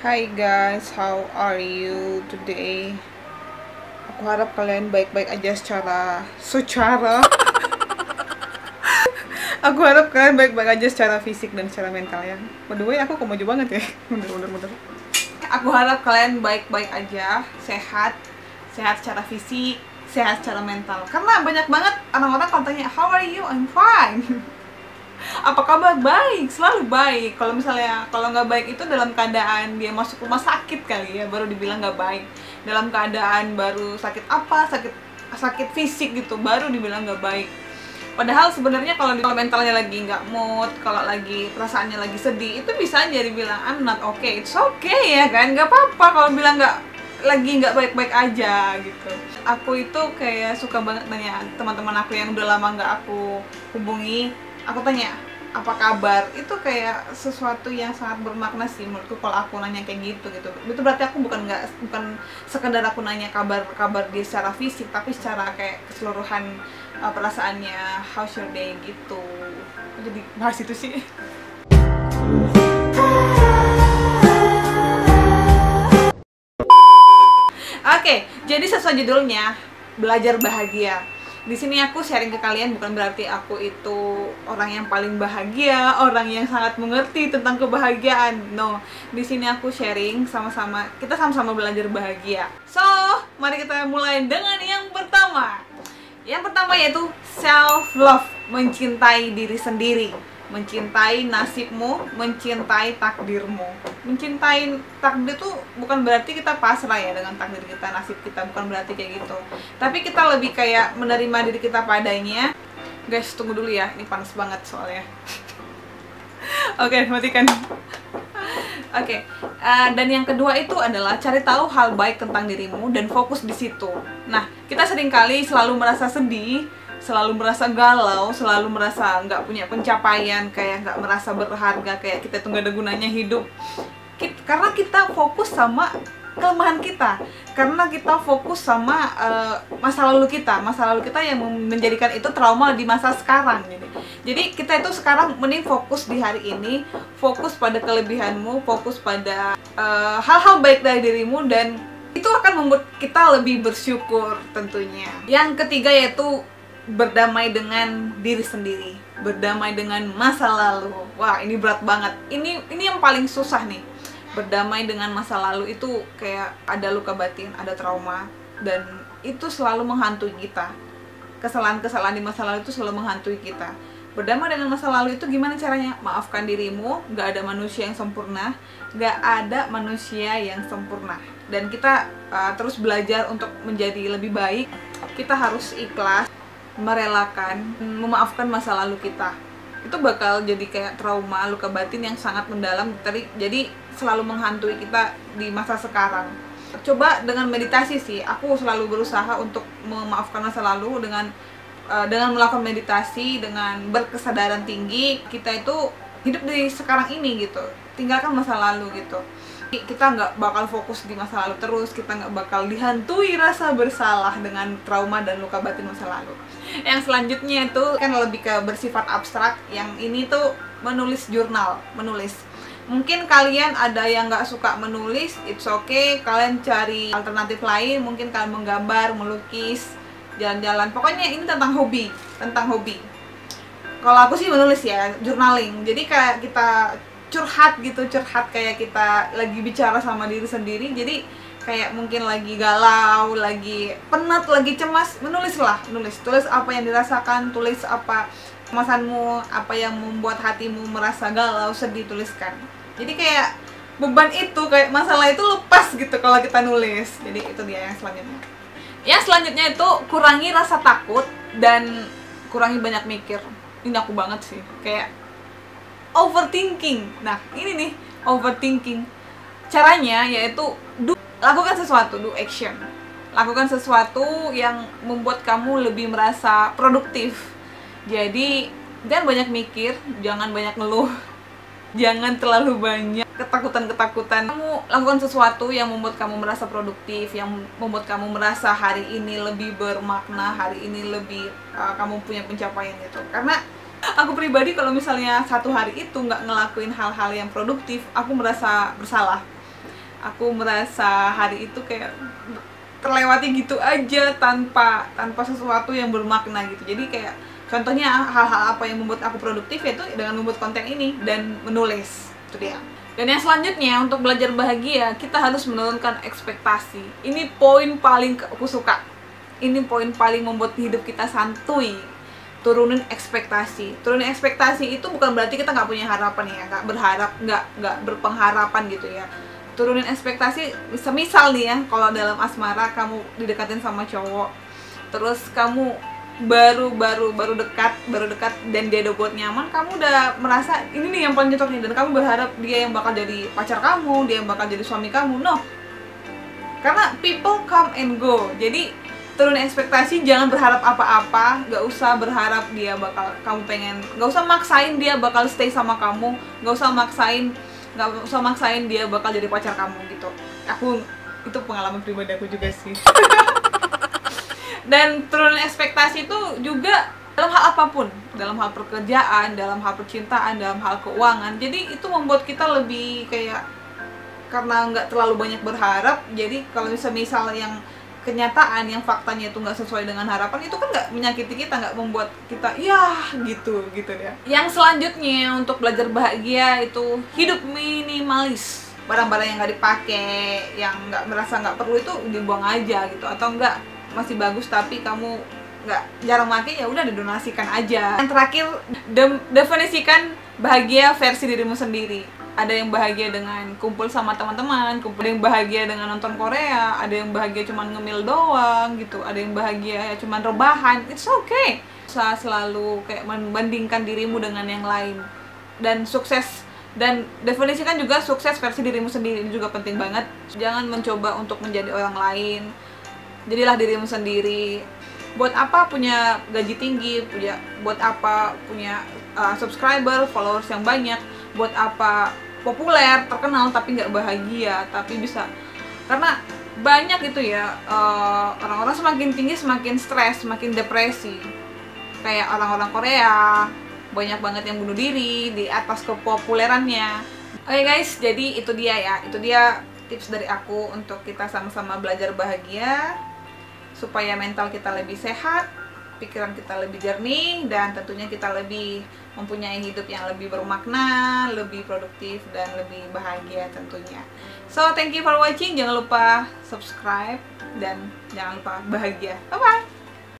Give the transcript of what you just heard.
Hi guys, how are you today? Aku harap kalian baik-baik aja secara aku harap kalian baik-baik aja secara fisik dan secara mental ya. By the way, aku kok maju banget ya. Bener. Aku harap kalian baik-baik aja, sehat secara fisik, sehat secara mental. Karena banyak banget orang-orang kalau tanya, "How are you?" I'm fine. Apa kabar? Baik, selalu baik. Kalau nggak baik itu dalam keadaan dia masuk rumah sakit kali ya, baru dibilang nggak baik. Dalam keadaan baru sakit apa, sakit fisik gitu, baru dibilang nggak baik. Padahal sebenarnya kalau mentalnya lagi nggak mood, kalau lagi perasaannya lagi sedih, itu bisa aja dibilang I'm not okay, it's okay ya kan, nggak apa-apa kalau bilang nggak baik-baik aja gitu. Aku itu kayak suka banget nanya teman-teman aku yang udah lama nggak aku hubungi. Aku tanya apa kabar, itu kayak sesuatu yang sangat bermakna sih menurutku kalau aku nanya kayak gitu. Itu berarti aku bukan sekedar aku nanya kabar dia secara fisik, tapi secara kayak keseluruhan perasaannya, how's your day gitu. Jadi bahas itu sih. Oke, jadi sesuai judulnya, belajar bahagia. Di sini aku sharing ke kalian bukan berarti aku itu orang yang paling bahagia, orang yang sangat mengerti tentang kebahagiaan. No, di sini aku sharing kita sama-sama belajar bahagia. So, mari kita mulai dengan yang pertama. Yang pertama yaitu self love, mencintai diri sendiri. Mencintai nasibmu, mencintai takdirmu. Mencintai takdir tuh bukan berarti kita pasrah ya dengan takdir kita, nasib kita, bukan berarti kayak gitu. Tapi kita lebih kayak menerima diri kita padanya. Guys, tunggu dulu ya, ini panas banget soalnya. Oke, matikan. Oke, dan yang kedua itu adalah cari tahu hal baik tentang dirimu dan fokus di situ. Nah, kita seringkali selalu merasa sedih, selalu merasa galau, selalu merasa nggak punya pencapaian, kayak nggak merasa berharga, kayak kita tuh nggak ada gunanya hidup. Karena kita fokus sama kelemahan kita, karena kita fokus sama masa lalu kita yang menjadikan itu trauma di masa sekarang. Jadi kita itu sekarang mending fokus di hari ini, fokus pada kelebihanmu, fokus pada hal-hal baik dari dirimu, dan itu akan membuat kita lebih bersyukur tentunya. Yang ketiga yaitu berdamai dengan diri sendiri, berdamai dengan masa lalu. Wah, ini berat banget. Ini yang paling susah nih. Berdamai dengan masa lalu itu kayak ada luka batin, ada trauma, dan itu selalu menghantui kita. Kesalahan-kesalahan di masa lalu itu selalu menghantui kita. Berdamai dengan masa lalu itu gimana caranya? Maafkan dirimu, gak ada manusia yang sempurna, gak ada manusia yang sempurna. Dan kita terus belajar untuk menjadi lebih baik. Kita harus ikhlas, merelakan, memaafkan masa lalu kita. Itu bakal jadi kayak trauma, luka batin yang sangat mendalam, jadi selalu menghantui kita di masa sekarang. Coba dengan meditasi sih, aku selalu berusaha untuk memaafkan masa lalu dengan melakukan meditasi, dengan berkesadaran tinggi. Kita itu hidup di sekarang ini gitu, tinggalkan masa lalu gitu. Kita nggak bakal fokus di masa lalu terus, kita nggak bakal dihantui rasa bersalah dengan trauma dan luka batin masa lalu. Yang selanjutnya itu kan lebih ke bersifat abstrak. Yang ini tuh menulis jurnal, menulis. Mungkin kalian ada yang nggak suka menulis, it's okay, kalian cari alternatif lain. Mungkin kalian menggambar, melukis, jalan-jalan. Pokoknya ini tentang hobi, Kalau aku sih menulis ya, journaling. Jadi kayak kita curhat kayak kita lagi bicara sama diri sendiri. Jadi kayak mungkin lagi galau, lagi penat, lagi cemas, tulis apa yang dirasakan, tulis apa kemasanmu, apa yang membuat hatimu merasa galau, sedih, tuliskan. Jadi kayak beban itu, kayak masalah itu lepas gitu kalau kita nulis. Jadi itu dia yang selanjutnya. Yang selanjutnya itu kurangi rasa takut dan kurangi banyak mikir. Ini aku banget sih, kayak overthinking. Nah, ini nih, overthinking. Caranya yaitu lakukan sesuatu, do action. Lakukan sesuatu yang membuat kamu lebih merasa produktif. Jadi, jangan banyak mikir, jangan banyak ngeluh. Jangan terlalu banyak ketakutan. Kamu lakukan sesuatu yang membuat kamu merasa produktif, yang membuat kamu merasa hari ini lebih bermakna, hari ini lebih kamu punya pencapaian gitu. Karena aku pribadi kalau misalnya satu hari itu nggak ngelakuin hal-hal yang produktif, aku merasa bersalah. Aku merasa hari itu kayak terlewati gitu aja tanpa sesuatu yang bermakna gitu. Jadi kayak contohnya hal-hal apa yang membuat aku produktif yaitu dengan membuat konten ini dan menulis. Itu dia. Dan yang selanjutnya, untuk belajar bahagia kita harus menurunkan ekspektasi. Ini poin paling aku suka. Ini poin paling membuat hidup kita santuy. Turunin ekspektasi. Turunin ekspektasi itu bukan berarti kita nggak punya harapan ya, nggak berharap, nggak berpengharapan gitu ya. Turunin ekspektasi, semisal nih ya, kalau dalam asmara kamu didekatin sama cowok, terus kamu baru dekat dan dia udah buat nyaman, kamu udah merasa ini nih yang paling cocok nih, dan kamu berharap dia yang bakal jadi pacar kamu, dia yang bakal jadi suami kamu. No, karena people come and go. Jadi turunin ekspektasi, jangan berharap apa-apa, nggak usah berharap dia bakal kamu pengen, nggak usah maksain dia bakal stay sama kamu, nggak usah maksain dia bakal jadi pacar kamu gitu. Itu pengalaman pribadi aku juga sih. Dan turunin ekspektasi itu juga dalam hal apapun, dalam hal pekerjaan, dalam hal percintaan, dalam hal keuangan. Jadi itu membuat kita lebih kayak, karena nggak terlalu banyak berharap, jadi kalau misal yang kenyataan, yang faktanya itu nggak sesuai dengan harapan, itu kan nggak menyakiti kita, nggak membuat kita gitu ya. Yang selanjutnya untuk belajar bahagia itu hidup minimalis. Barang-barang yang nggak dipakai, yang merasa nggak perlu itu dibuang aja gitu, atau nggak masih bagus tapi kamu jarang pakai, ya udah didonasikan aja. Yang terakhir, definisikan bahagia versi dirimu sendiri. Ada yang bahagia dengan kumpul sama teman-teman, ada yang bahagia dengan nonton Korea, ada yang bahagia cuma ngemil doang gitu, ada yang bahagia cuma rebahan. It's okay. Usah selalu kayak membandingkan dirimu dengan yang lain. Dan definisikan juga sukses versi dirimu sendiri. Ini juga penting banget. Jangan mencoba untuk menjadi orang lain. Jadilah dirimu sendiri. Buat apa punya gaji tinggi, buat apa punya subscriber, followers yang banyak, buat apa populer, terkenal tapi nggak bahagia, tapi bisa, karena banyak itu ya, orang-orang semakin tinggi semakin stres, semakin depresi. Kayak orang-orang Korea, banyak banget yang bunuh diri di atas kepopulerannya. Oke guys, jadi itu dia tips dari aku untuk kita sama-sama belajar bahagia, supaya mental kita lebih sehat, pikiran kita lebih jernih, dan tentunya kita lebih mempunyai hidup yang lebih bermakna, lebih produktif, dan lebih bahagia tentunya. So, thank you for watching. Jangan lupa subscribe dan jangan lupa bahagia. Bye-bye!